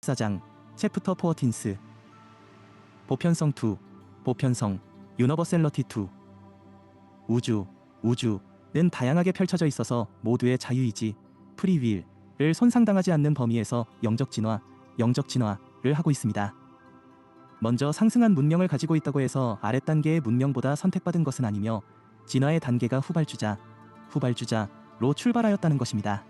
14장 챕터 14 보편성 2 보편성 유니버셀러티 2 우주는 다양하게 펼쳐져 있어서 모두의 자유이지 프리윌을 손상당하지 않는 범위에서 영적 진화를 하고 있습니다. 먼저 상승한 문명을 가지고 있다고 해서 아랫 단계의 문명보다 선택받은 것은 아니며 진화의 단계가 후발주자로 출발하였다는 것입니다.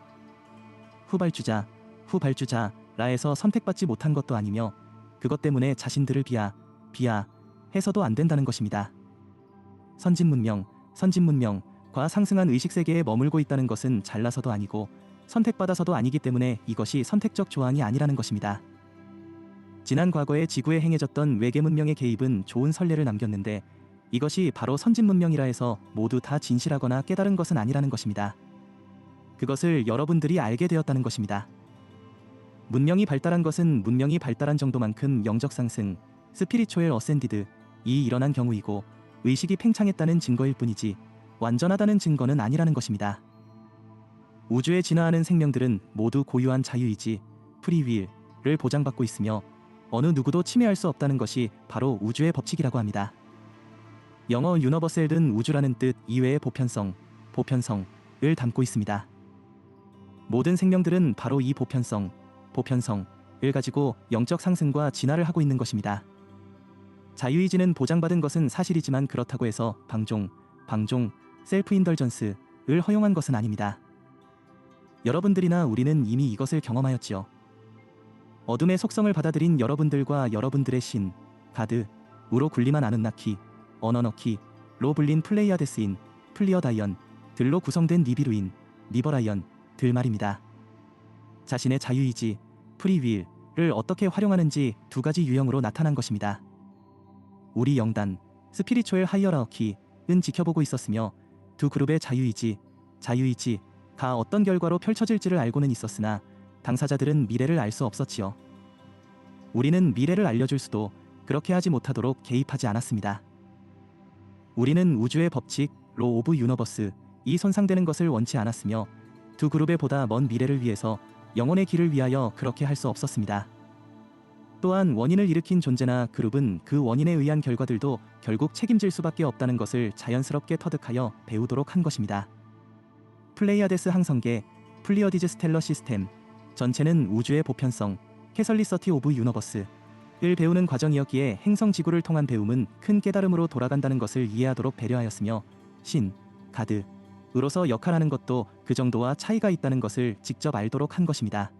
후발주자라에서 선택받지 못한 것도 아니며 그것 때문에 자신들을 비하해서도 안 된다는 것입니다. 선진문명과 상승한 의식세계에 머물고 있다는 것은 잘나서도 아니고 선택받아서도 아니기 때문에 이것이 선택적 조항이 아니라는 것입니다. 지난 과거에 지구에 행해졌던 외계 문명의 개입은 좋은 선례를 남겼는데 이것이 바로 선진문명이라 해서 모두 다 진실하거나 깨달은 것은 아니라는 것입니다. 그것을 여러분들이 알게 되었다는 것입니다. 문명이 발달한 것은 문명이 발달한 정도만큼 영적 상승, 스피리추얼 어센디드이 일어난 경우이고 의식이 팽창했다는 증거일 뿐이지 완전하다는 증거는 아니라는 것입니다. 우주에 진화하는 생명들은 모두 고유한 자유이지 프리윌을 보장받고 있으며 어느 누구도 침해할 수 없다는 것이 바로 우주의 법칙이라고 합니다. 영어 유니버셀은 우주라는 뜻 이외의 보편성을 담고 있습니다. 모든 생명들은 바로 이 보편성을 가지고 영적 상승과 진화를 하고 있는 것입니다. 자유의지는 보장받은 것은 사실이지만 그렇다고 해서 방종, 셀프 인덜전스를 허용한 것은 아닙니다. 여러분들이나 우리는 이미 이것을 경험하였지요. 어둠의 속성을 받아들인 여러분들과 여러분들의 신, 가드으로 군림한 아눈나키, 어너너키로 불린 플레이아데스인, 플리어다이언들로 구성된 니비루인, 리버라이언들 말입니다. 자신의 자유의지, 프리윌을 어떻게 활용하는지 두 가지 유형으로 나타난 것입니다. 우리 영단, 스피리추얼 하이어라키는 지켜보고 있었으며 두 그룹의 자유의지가 어떤 결과로 펼쳐질지를 알고는 있었으나 당사자들은 미래를 알 수 없었지요. 우리는 미래를 알려줄 수도 그렇게 하지 못하도록 개입하지 않았습니다. 우리는 우주의 법칙, 로 오브 유니버스이 손상되는 것을 원치 않았으며 두 그룹의 보다 먼 미래를 위해서 영혼의 길을 위하여 그렇게 할 수 없었습니다. 또한 원인을 일으킨 존재나 그룹은 그 원인에 의한 결과들도 결국 책임질 수밖에 없다는 것을 자연스럽게 터득하여 배우도록 한 것입니다. 플레이아데스 항성계, 플리어디즈 스텔러 시스템 전체는 우주의 보편성, 캐설리서티 오브 유니버스를 배우는 과정이었기에 행성 지구를 통한 배움은 큰 깨달음으로 돌아간다는 것을 이해하도록 배려하였으며 신, 가드으로서 역할하는 것도 그 정도와 차이가 있다는 것을 직접 알도록 한 것입니다.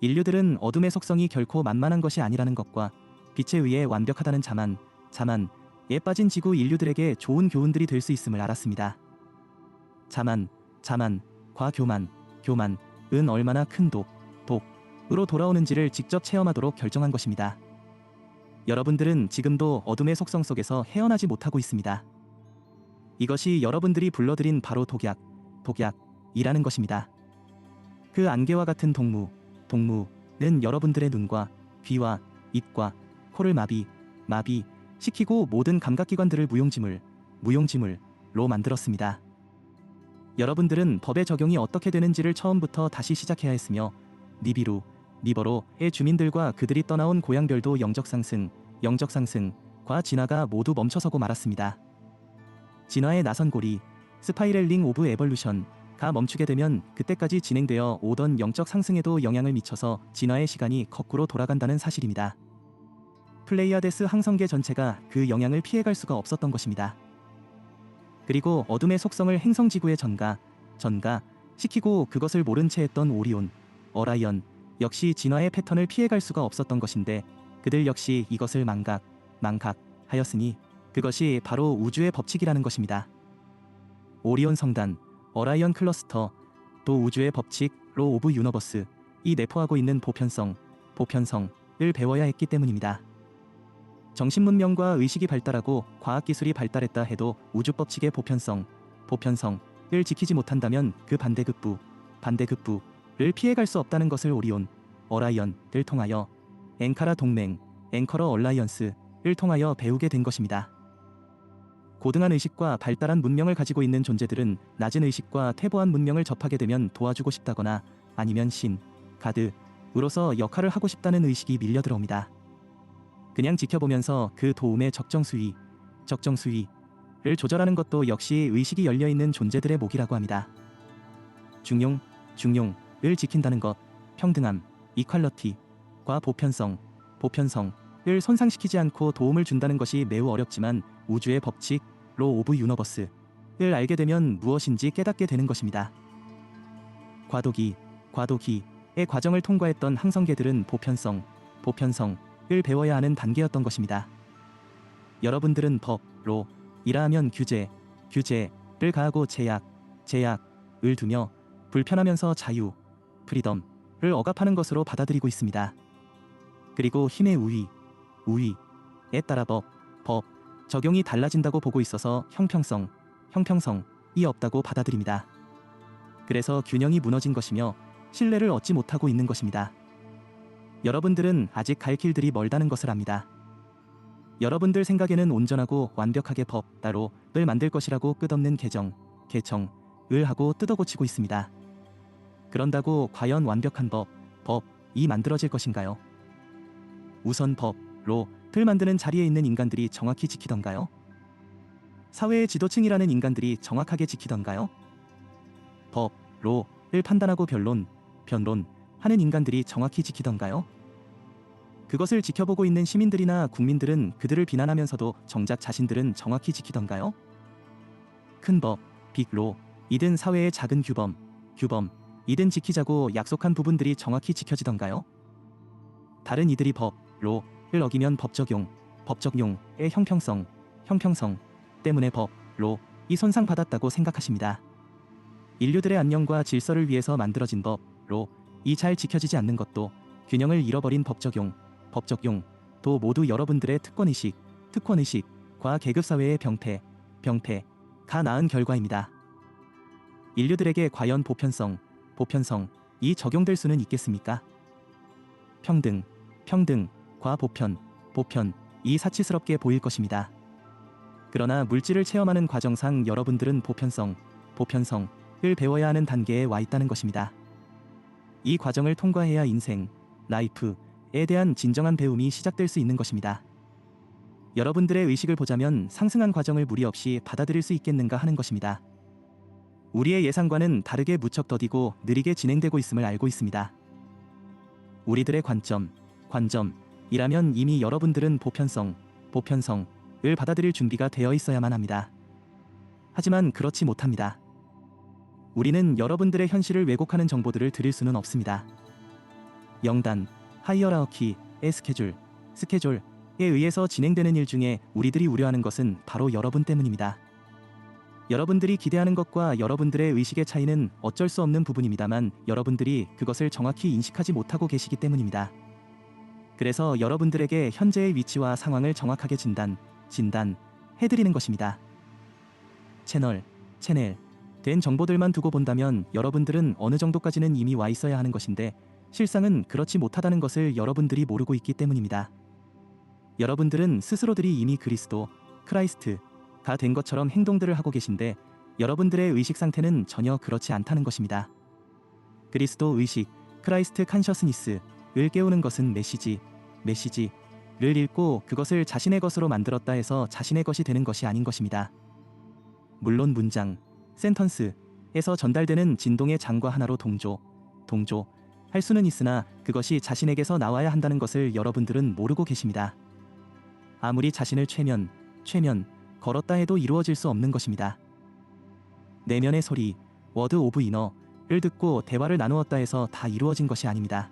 인류들은 어둠의 속성이 결코 만만한 것이 아니라는 것과 빛에 의해 완벽하다는 자만에 빠진 지구 인류들에게 좋은 교훈들이 될 수 있음을 알았습니다. 자만과 교만은 얼마나 큰 독으로 돌아오는지를 직접 체험하도록 결정한 것입니다. 여러분들은 지금도 어둠의 속성 속에서 헤어나지 못하고 있습니다. 이것이 여러분들이 불러들인 바로 독약이라는 것입니다. 그 안개와 같은 동무는 여러분들의 눈과 귀와 입과 코를 마비시키고 모든 감각기관들을 무용지물로 만들었습니다. 여러분들은 법의 적용이 어떻게 되는지를 처음부터 다시 시작해야 했으며 리버로의 주민들과 그들이 떠나온 고향별도 영적 상승과 진화가 모두 멈춰서고 말았습니다. 진화의 나선 고리, 스파이렐링 오브 에볼루션가 멈추게 되면 그때까지 진행되어 오던 영적 상승에도 영향을 미쳐서 진화의 시간이 거꾸로 돌아간다는 사실입니다. 플레이아데스 항성계 전체가 그 영향을 피해갈 수가 없었던 것입니다. 그리고 어둠의 속성을 행성지구에 전가시키고 그것을 모른 채 했던 오리온, 어라이언 역시 진화의 패턴을 피해갈 수가 없었던 것인데 그들 역시 이것을 망각하였으니 그것이 바로 우주의 법칙이라는 것입니다. 오리온 성단, 어라이언 클러스터, 또 우주의 법칙, 로 오브 유니버스 이 내포하고 있는 보편성을 배워야 했기 때문입니다. 정신문명과 의식이 발달하고 과학기술이 발달했다 해도 우주법칙의 보편성을 지키지 못한다면 그 반대급부를 피해갈 수 없다는 것을 오리온, 어라이언을 통하여 앵카라 동맹, 앵커러 얼라이언스를 통하여 배우게 된 것입니다. 고등한 의식과 발달한 문명을 가지고 있는 존재들은 낮은 의식과 퇴보한 문명을 접하게 되면 도와주고 싶다거나 아니면 신, 가드의 으로서 역할을 하고 싶다는 의식이 밀려 들어옵니다. 그냥 지켜보면서 그 도움의 적정수위를 조절하는 것도 역시 의식이 열려있는 존재들의 몫이라고 합니다. 중용을 지킨다는 것, 평등함, 이퀄러티과 보편성을 손상시키지 않고 도움을 준다는 것이 매우 어렵지만 우주의 법칙, 로 오브 유너버스를 알게 되면 무엇인지 깨닫게 되는 것입니다. 과도기의 과정을 통과했던 항성계들은 보편성을 배워야 하는 단계였던 것입니다. 여러분들은 법로 이라하면 규제를 가하고 제약을 두며 불편하면서 프리덤을 억압하는 것으로 받아들이고 있습니다. 그리고 힘의 우위에 따라 법 적용이 달라진다고 보고 있어서 형평성이 없다고 받아들입니다. 그래서 균형이 무너진 것이며 신뢰를 얻지 못하고 있는 것입니다. 여러분들은 아직 갈 길들이 멀다는 것을 압니다. 여러분들 생각에는 온전하고 완벽하게 따로를 만들 것이라고 끝없는 개정을 하고 뜯어고치고 있습니다. 그런다고 과연 완벽한 법이 만들어질 것인가요? 우선 법로 틀 만드는 자리에 있는 인간들이 정확히 지키던가요? 사회의 지도층이라는 인간들이 정확하게 지키던가요? 법로를 판단하고 변론하는 인간들이 정확히 지키던가요? 그것을 지켜보고 있는 시민들이나 국민들은 그들을 비난하면서도 정작 자신들은 정확히 지키던가요? 큰 법, 빅로, 이든 사회의 작은 규범, 이든 지키자고 약속한 부분들이 정확히 지켜지던가요? 다른 이들이 법로를 어기면 법적용의 형평성 때문에 법로이 손상받았다고 생각하십니다. 인류들의 안녕과 질서를 위해서 만들어진 법로이 잘 지켜지지 않는 것도 균형을 잃어버린 법적용도 모두 여러분들의 특권의식과 계급사회의 병폐가 낳은 결과입니다. 인류들에게 과연 보편성이 적용될 수는 있겠습니까? 평등과 보편이 사치스럽게 보일 것입니다. 그러나 물질을 체험하는 과정상 여러분들은 보편성을 배워야 하는 단계에 와 있다는 것입니다. 이 과정을 통과해야 인생, 라이프에 대한 진정한 배움이 시작될 수 있는 것입니다. 여러분들의 의식을 보자면 상승한 과정을 무리 없이 받아들일 수 있겠는가 하는 것입니다. 우리의 예상과는 다르게 무척 더디고 느리게 진행되고 있음을 알고 있습니다. 우리들의 관점이라면 이미 여러분들은 보편성을 받아들일 준비가 되어 있어야만 합니다. 하지만 그렇지 못합니다. 우리는 여러분들의 현실을 왜곡하는 정보들을 드릴 수는 없습니다. 영단, 하이어라키의 스케줄에 의해서 진행되는 일 중에 우리들이 우려하는 것은 바로 여러분 때문입니다. 여러분들이 기대하는 것과 여러분들의 의식의 차이는 어쩔 수 없는 부분입니다만 여러분들이 그것을 정확히 인식하지 못하고 계시기 때문입니다. 그래서 여러분들에게 현재의 위치와 상황을 정확하게 진단해드리는 것입니다. 채널 된 정보들만 두고 본다면 여러분들은 어느 정도까지는 이미 와 있어야 하는 것인데 실상은 그렇지 못하다는 것을 여러분들이 모르고 있기 때문입니다. 여러분들은 스스로들이 이미 크라이스트가 된 것처럼 행동들을 하고 계신데 여러분들의 의식 상태는 전혀 그렇지 않다는 것입니다. 그리스도 의식, 크라이스트 컨셔스니스를 깨우는 것은 메시지를 읽고 그것을 자신의 것으로 만들었다 해서 자신의 것이 되는 것이 아닌 것입니다. 물론 문장, 센턴스에서 전달되는 진동의 장과 하나로 동조할 수는 있으나 그것이 자신에게서 나와야 한다는 것을 여러분들은 모르고 계십니다. 아무리 자신을 최면 걸었다 해도 이루어질 수 없는 것입니다. 내면의 소리, 워드 오브 이너를 듣고 대화를 나누었다 해서 다 이루어진 것이 아닙니다.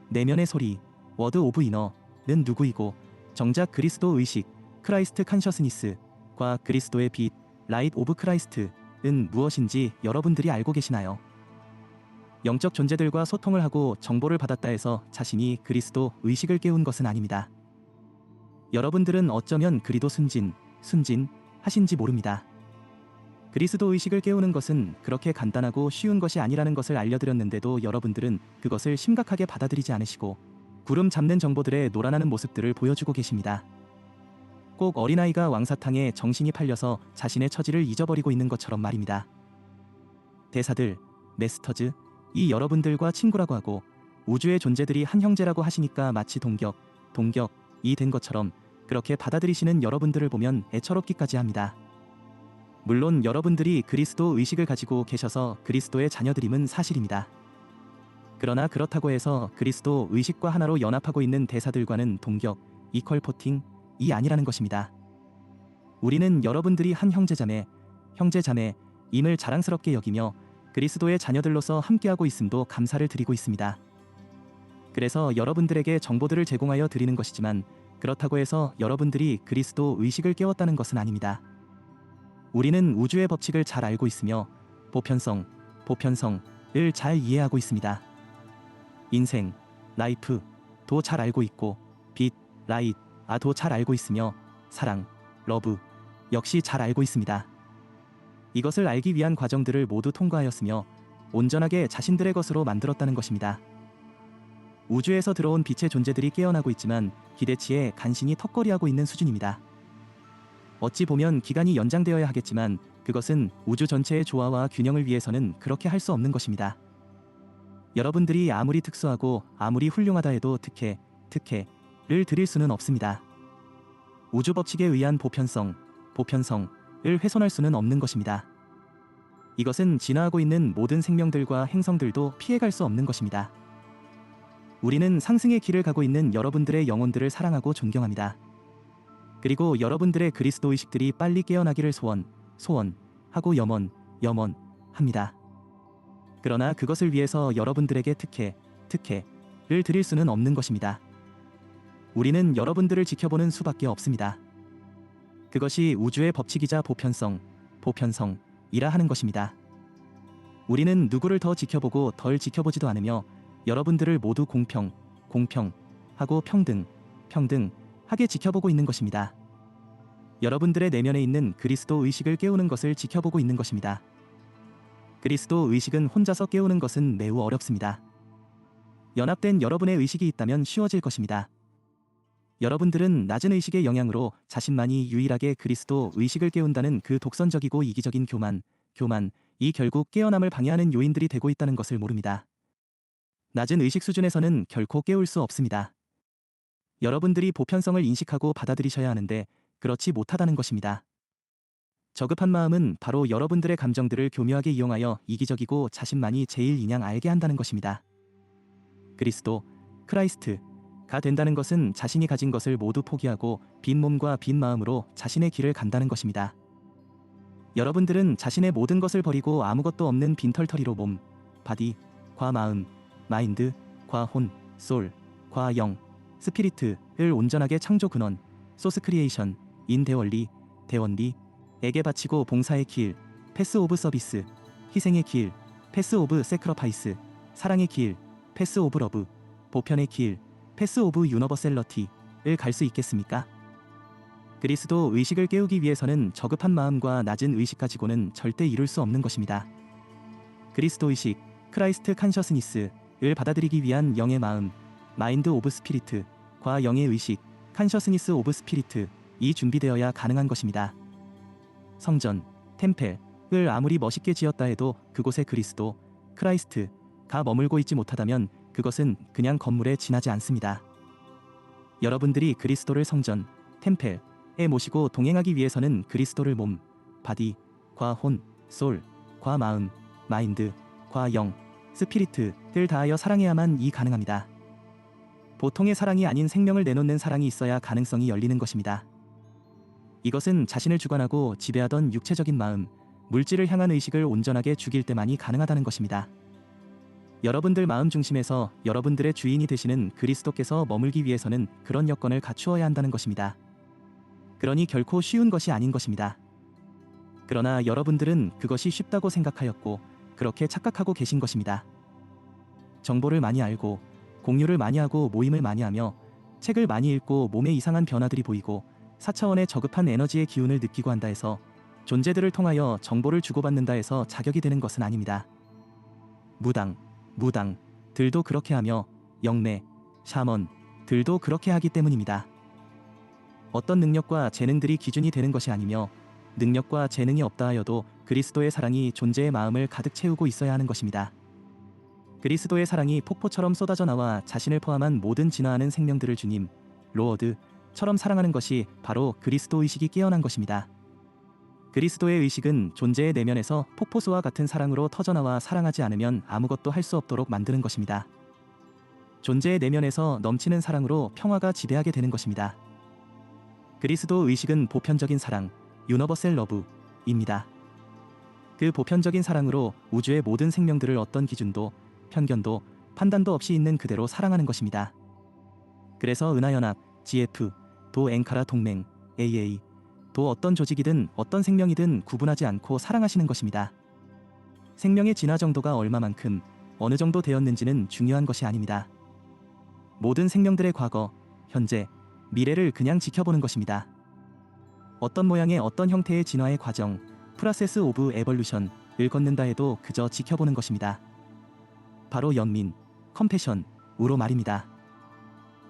내면의 소리, 워드 오브 이너는 누구이고 정작 그리스도 의식, 크라이스트 컨셔스니스과 그리스도의 빛, 라이트 오브 크라이스트는 무엇인지 여러분들이 알고 계시나요? 영적 존재들과 소통을 하고 정보를 받았다 해서 자신이 그리스도 의식을 깨운 것은 아닙니다. 여러분들은 어쩌면 그리도 순진하신지 모릅니다. 그리스도 의식을 깨우는 것은 그렇게 간단하고 쉬운 것이 아니라는 것을 알려드렸는데도 여러분들은 그것을 심각하게 받아들이지 않으시고 구름 잡는 정보들의 노란하는 모습들을 보여주고 계십니다. 꼭 어린아이가 왕사탕에 정신이 팔려서 자신의 처지를 잊어버리고 있는 것처럼 말입니다. 대사들, 메스터즈, 이 여러분들과 친구라고 하고 우주의 존재들이 한 형제라고 하시니까 마치 동격이 된 것처럼 그렇게 받아들이시는 여러분들을 보면 애처롭기까지 합니다. 물론 여러분들이 그리스도 의식을 가지고 계셔서 그리스도의 자녀들임은 사실입니다. 그러나 그렇다고 해서 그리스도 의식과 하나로 연합하고 있는 대사들과는 동격, 이퀄 포팅이 아니라는 것입니다. 우리는 여러분들이 한 형제자매임을 자랑스럽게 여기며 그리스도의 자녀들로서 함께하고 있음도 감사를 드리고 있습니다. 그래서 여러분들에게 정보들을 제공하여 드리는 것이지만 그렇다고 해서 여러분들이 그리스도 의식을 깨웠다는 것은 아닙니다. 우리는 우주의 법칙을 잘 알고 있으며 보편성을 잘 이해하고 있습니다. 인생, 라이프도 잘 알고 있고 빛, 라이트도 잘 알고 있으며 사랑, 러브 역시 잘 알고 있습니다. 이것을 알기 위한 과정들을 모두 통과하였으며 온전하게 자신들의 것으로 만들었다는 것입니다. 우주에서 들어온 빛의 존재들이 깨어나고 있지만 기대치에 간신히 턱걸이하고 있는 수준입니다. 어찌 보면 기간이 연장되어야 하겠지만 그것은 우주 전체의 조화와 균형을 위해서는 그렇게 할 수 없는 것입니다. 여러분들이 아무리 특수하고 아무리 훌륭하다 해도 특혜를 드릴 수는 없습니다. 우주 법칙에 의한 보편성을 훼손할 수는 없는 것입니다. 이것은 진화하고 있는 모든 생명들과 행성들도 피해갈 수 없는 것입니다. 우리는 상승의 길을 가고 있는 여러분들의 영혼들을 사랑하고 존경합니다. 그리고 여러분들의 그리스도 의식들이 빨리 깨어나기를 소원하고 염원합니다. 그러나 그것을 위해서 여러분들에게 특혜를 드릴 수는 없는 것입니다. 우리는 여러분들을 지켜보는 수밖에 없습니다. 그것이 우주의 법칙이자 보편성이라 하는 것입니다. 우리는 누구를 더 지켜보고 덜 지켜보지도 않으며 여러분들을 모두 공평하고 평등하게 지켜보고 있는 것입니다. 여러분들의 내면에 있는 그리스도 의식을 깨우는 것을 지켜보고 있는 것입니다. 그리스도 의식은 혼자서 깨우는 것은 매우 어렵습니다. 연합된 여러분의 의식이 있다면 쉬워질 것입니다. 여러분들은 낮은 의식의 영향으로 자신만이 유일하게 그리스도 의식을 깨운다는 그 독선적이고 이기적인 교만이 결국 깨어남을 방해하는 요인들이 되고 있다는 것을 모릅니다. 낮은 의식 수준에서는 결코 깨울 수 없습니다. 여러분들이 보편성을 인식하고 받아들이셔야 하는데 그렇지 못하다는 것입니다. 저급한 마음은 바로 여러분들의 감정들을 교묘하게 이용하여 이기적이고 자신만이 제일 인양 알게 한다는 것입니다. 크라이스트가 된다는 것은 자신이 가진 것을 모두 포기하고 빈 몸과 빈 마음으로 자신의 길을 간다는 것입니다. 여러분들은 자신의 모든 것을 버리고 아무것도 없는 빈털터리로 몸, 바디과 마음, 마인드과 혼, 솔과 영, 스피리트를 온전하게 창조 근원, 소스 크리에이션, 인 대원리에게 바치고 봉사의 길, 패스 오브 서비스, 희생의 길, 패스 오브 세크러파이스, 사랑의 길, 패스 오브 러브, 보편의 길, 패스 오브 유너버셀러티를 갈 수 있겠습니까? 그리스도 의식을 깨우기 위해서는 저급한 마음과 낮은 의식 가지고는 절대 이룰 수 없는 것입니다. 그리스도 의식, 크라이스트 컨셔스니스를 받아들이기 위한 영의 마음, 마인드 오브 스피리트과 영의 의식, 컨셔스니스 오브 스피리트 이 준비되어야 가능한 것입니다. 성전, 템펠을 아무리 멋있게 지었다 해도 그곳에 그리스도, 크라이스트가 머물고 있지 못하다면 그것은 그냥 건물에 지나지 않습니다. 여러분들이 그리스도를 성전, 템펠에 모시고 동행하기 위해서는 그리스도를 몸, 바디과 혼, 솔과 마음, 마인드과 영, 스피리트를 다하여 사랑해야만 이 가능합니다. 보통의 사랑이 아닌 생명을 내놓는 사랑이 있어야 가능성이 열리는 것입니다. 이것은 자신을 주관하고 지배하던 육체적인 마음, 물질을 향한 의식을 온전하게 죽일 때만이 가능하다는 것입니다. 여러분들 마음 중심에서 여러분들의 주인이 되시는 그리스도께서 머물기 위해서는 그런 여건을 갖추어야 한다는 것입니다. 그러니 결코 쉬운 것이 아닌 것입니다. 그러나 여러분들은 그것이 쉽다고 생각하였고 그렇게 착각하고 계신 것입니다. 정보를 많이 알고 공유를 많이 하고 모임을 많이 하며 책을 많이 읽고 몸에 이상한 변화들이 보이고 4차원의 저급한 에너지의 기운을 느끼고 한다 해서 존재들을 통하여 정보를 주고받는다 해서 자격이 되는 것은 아닙니다. 무당들도 그렇게 하며 영매, 샤먼들도 그렇게 하기 때문입니다. 어떤 능력과 재능들이 기준이 되는 것이 아니며 능력과 재능이 없다 하여도 그리스도의 사랑이 존재의 마음을 가득 채우고 있어야 하는 것입니다. 그리스도의 사랑이 폭포처럼 쏟아져 나와 자신을 포함한 모든 진화하는 생명들을 주님, 로어드처럼 사랑하는 것이 바로 그리스도 의식이 깨어난 것입니다. 그리스도의 의식은 존재의 내면에서 폭포수와 같은 사랑으로 터져나와 사랑하지 않으면 아무것도 할 수 없도록 만드는 것입니다. 존재의 내면에서 넘치는 사랑으로 평화가 지배하게 되는 것입니다. 그리스도 의식은 보편적인 사랑, 유니버셀 러브입니다. 그 보편적인 사랑으로 우주의 모든 생명들을 어떤 기준도, 편견도, 판단도 없이 있는 그대로 사랑하는 것입니다. 그래서 은하연합, GF, 도 엔카라 동맹, AA, 도 어떤 조직이든 어떤 생명이든 구분하지 않고 사랑하시는 것입니다. 생명의 진화 정도가 얼마만큼, 어느 정도 되었는지는 중요한 것이 아닙니다. 모든 생명들의 과거, 현재, 미래를 그냥 지켜보는 것입니다. 어떤 모양의 어떤 형태의 진화의 과정, 프로세스 오브 에볼루션을 걷는다 해도 그저 지켜보는 것입니다. 바로 연민, 컴패션으로 말입니다.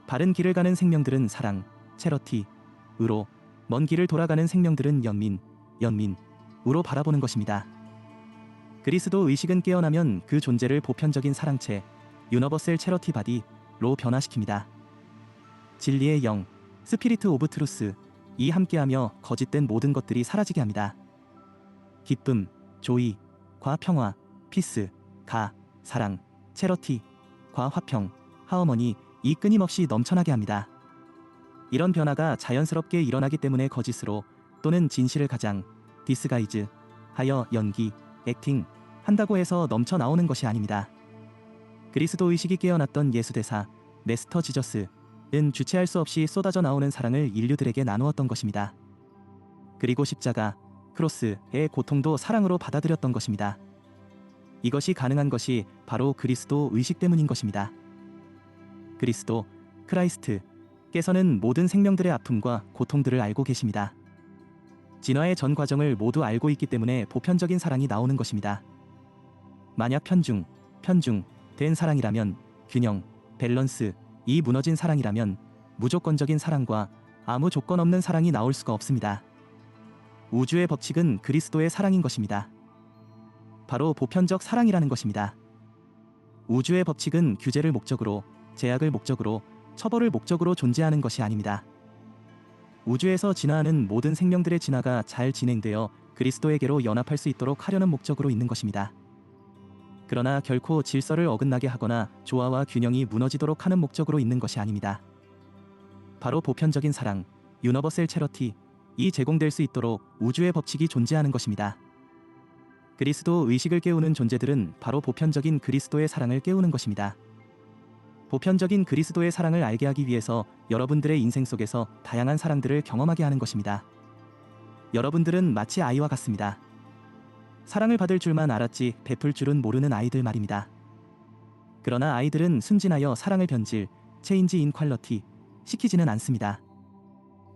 바른 길을 가는 생명들은 사랑, 체러티으로, 먼 길을 돌아가는 생명들은 연민으로 바라보는 것입니다. 그리스도 의식은 깨어나면 그 존재를 보편적인 사랑체, 유니버셀 체러티 바디로 변화시킵니다. 진리의 영, 스피리트 오브 트루스, 이 함께하며 거짓된 모든 것들이 사라지게 합니다. 기쁨, 조이, 과 평화, 피스, 가, 사랑, 체러티, 과 화평, 하어머니, 이 끊임없이 넘쳐나게 합니다. 이런 변화가 자연스럽게 일어나기 때문에 거짓으로 또는 진실을 가장 디스가이즈 하여 연기, 액팅 한다고 해서 넘쳐 나오는 것이 아닙니다. 그리스도 의식이 깨어났던 예수대사 메스터 지저스는 주체할 수 없이 쏟아져 나오는 사랑을 인류들에게 나누었던 것입니다. 그리고 십자가, 크로스의 고통도 사랑으로 받아들였던 것입니다. 이것이 가능한 것이 바로 그리스도 의식 때문인 것입니다. 그리스도, 크라이스트께서는 모든 생명들의 아픔과 고통들을 알고 계십니다. 진화의 전 과정을 모두 알고 있기 때문에 보편적인 사랑이 나오는 것입니다. 만약 편중된 사랑이라면, 균형, 밸런스, 이 무너진 사랑이라면 무조건적인 사랑과 아무 조건 없는 사랑이 나올 수가 없습니다. 우주의 법칙은 그리스도의 사랑인 것입니다. 바로 보편적 사랑이라는 것입니다. 우주의 법칙은 규제를 목적으로, 제약을 목적으로, 처벌을 목적으로 존재하는 것이 아닙니다. 우주에서 진화하는 모든 생명들의 진화가 잘 진행되어 그리스도에게로 연합할 수 있도록 하려는 목적으로 있는 것입니다. 그러나 결코 질서를 어긋나게 하거나 조화와 균형이 무너지도록 하는 목적으로 있는 것이 아닙니다. 바로 보편적인 사랑, 유니버셀 체러티, 이 제공될 수 있도록 우주의 법칙이 존재하는 것입니다. 그리스도 의식을 깨우는 존재들은 바로 보편적인 그리스도의 사랑을 깨우는 것입니다. 보편적인 그리스도의 사랑을 알게 하기 위해서 여러분들의 인생 속에서 다양한 사랑들을 경험하게 하는 것입니다. 여러분들은 마치 아이와 같습니다. 사랑을 받을 줄만 알았지 베풀 줄은 모르는 아이들 말입니다. 그러나 아이들은 순진하여 사랑을 체인지 인 퀄러티 시키지는 않습니다.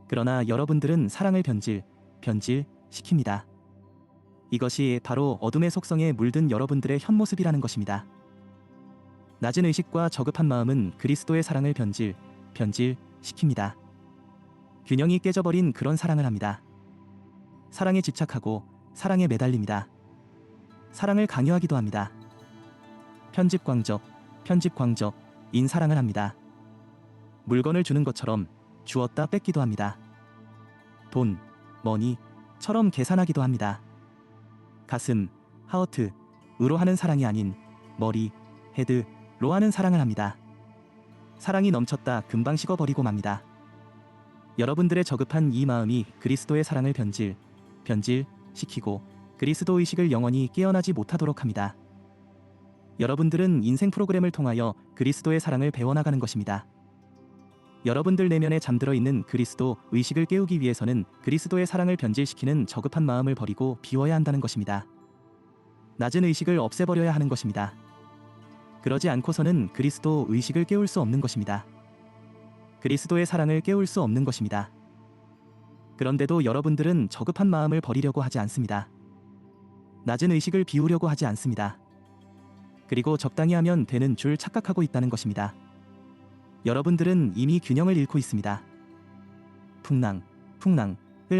그러나 여러분들은 사랑을 시킵니다. 이것이 바로 어둠의 속성에 물든 여러분들의 현모습이라는 것입니다. 낮은 의식과 저급한 마음은 그리스도의 사랑을 시킵니다. 균형이 깨져버린 그런 사랑을 합니다. 사랑에 집착하고 사랑에 매달립니다. 사랑을 강요하기도 합니다. 편집광적인 사랑을 합니다. 물건을 주는 것처럼 주었다 뺏기도 합니다. 돈, 머니처럼 계산하기도 합니다. 가슴, 하어트으로 하는 사랑이 아닌 머리, 헤드로 하는 사랑을 합니다. 사랑이 넘쳤다 금방 식어버리고 맙니다. 여러분들의 저급한 이 마음이 그리스도의 사랑을 변질시키고 그리스도 의식을 영원히 깨어나지 못하도록 합니다. 여러분들은 인생 프로그램을 통하여 그리스도의 사랑을 배워나가는 것입니다. 여러분들 내면에 잠들어 있는 그리스도 의식을 깨우기 위해서는 그리스도의 사랑을 변질시키는 저급한 마음을 버리고 비워야 한다는 것입니다. 낮은 의식을 없애버려야 하는 것입니다. 그러지 않고서는 그리스도 의식을 깨울 수 없는 것입니다. 그리스도의 사랑을 깨울 수 없는 것입니다. 그런데도 여러분들은 저급한 마음을 버리려고 하지 않습니다. 낮은 의식을 비우려고 하지 않습니다. 그리고 적당히 하면 되는 줄 착각하고 있다는 것입니다. 여러분들은 이미 균형을 잃고 있습니다. 풍랑을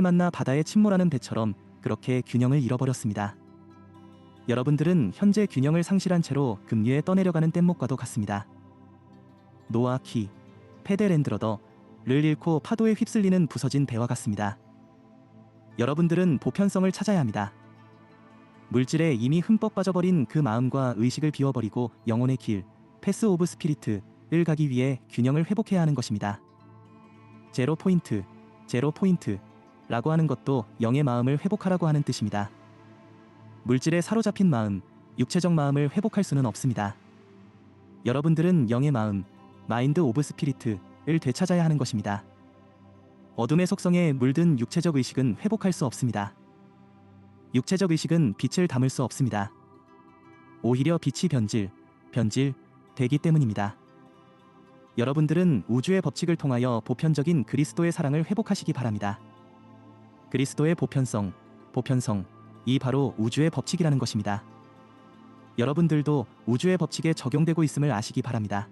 만나 바다에 침몰하는 배처럼 그렇게 균형을 잃어버렸습니다. 여러분들은 현재 균형을 상실한 채로 급류에 떠내려가는 뗏목과도 같습니다. 노아 키, 페데랜드러더를 잃고 파도에 휩쓸리는 부서진 배와 같습니다. 여러분들은 보편성을 찾아야 합니다. 물질에 이미 흠뻑 빠져버린 그 마음과 의식을 비워버리고 영혼의 길, 패스 오브 스피리트를 가기 위해 균형을 회복해야 하는 것입니다. 제로 포인트라고 하는 것도 영의 마음을 회복하라고 하는 뜻입니다. 물질에 사로잡힌 마음, 육체적 마음을 회복할 수는 없습니다. 여러분들은 영의 마음, 마인드 오브 스피리트를 되찾아야 하는 것입니다. 어둠의 속성에 물든 육체적 의식은 회복할 수 없습니다. 육체적 의식은 빛을 담을 수 없습니다. 오히려 빛이 변질되기 때문입니다. 여러분들은 우주의 법칙을 통하여 보편적인 그리스도의 사랑을 회복하시기 바랍니다. 그리스도의 보편성이 바로 우주의 법칙이라는 것입니다. 여러분들도 우주의 법칙에 적용되고 있음을 아시기 바랍니다.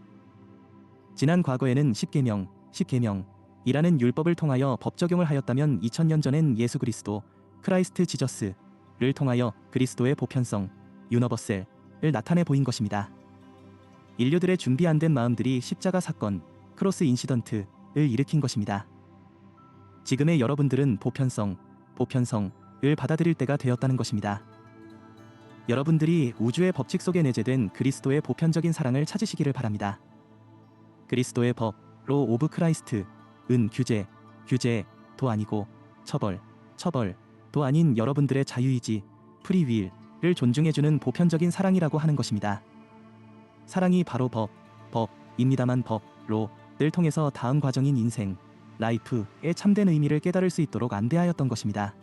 지난 과거에는 십계명이라는 율법을 통하여 법 적용을 하였다면 2000년 전엔 예수 그리스도, 크라이스트 지저스를 통하여 그리스도의 보편성, 유너버셀을 나타내 보인 것입니다. 인류들의 준비 안 된 마음들이 십자가 사건, 크로스 인시던트를 일으킨 것입니다. 지금의 여러분들은 보편성을 받아들일 때가 되었다는 것입니다. 여러분들이 우주의 법칙 속에 내재된 그리스도의 보편적인 사랑을 찾으시기를 바랍니다. 그리스도의 법, 로 오브 크라이스트은 규제도 아니고 처벌도 아닌 여러분들의 자유의지, 프리윌을 존중해주는 보편적인 사랑이라고 하는 것입니다. 사랑이 바로 법입니다만 법로를 통해서 다음 과정인 인생, 라이프의 참된 의미를 깨달을 수 있도록 안대하였던 것입니다.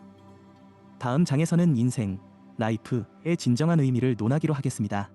다음 장에서는 인생, 라이프의 진정한 의미를 논하기로 하겠습니다.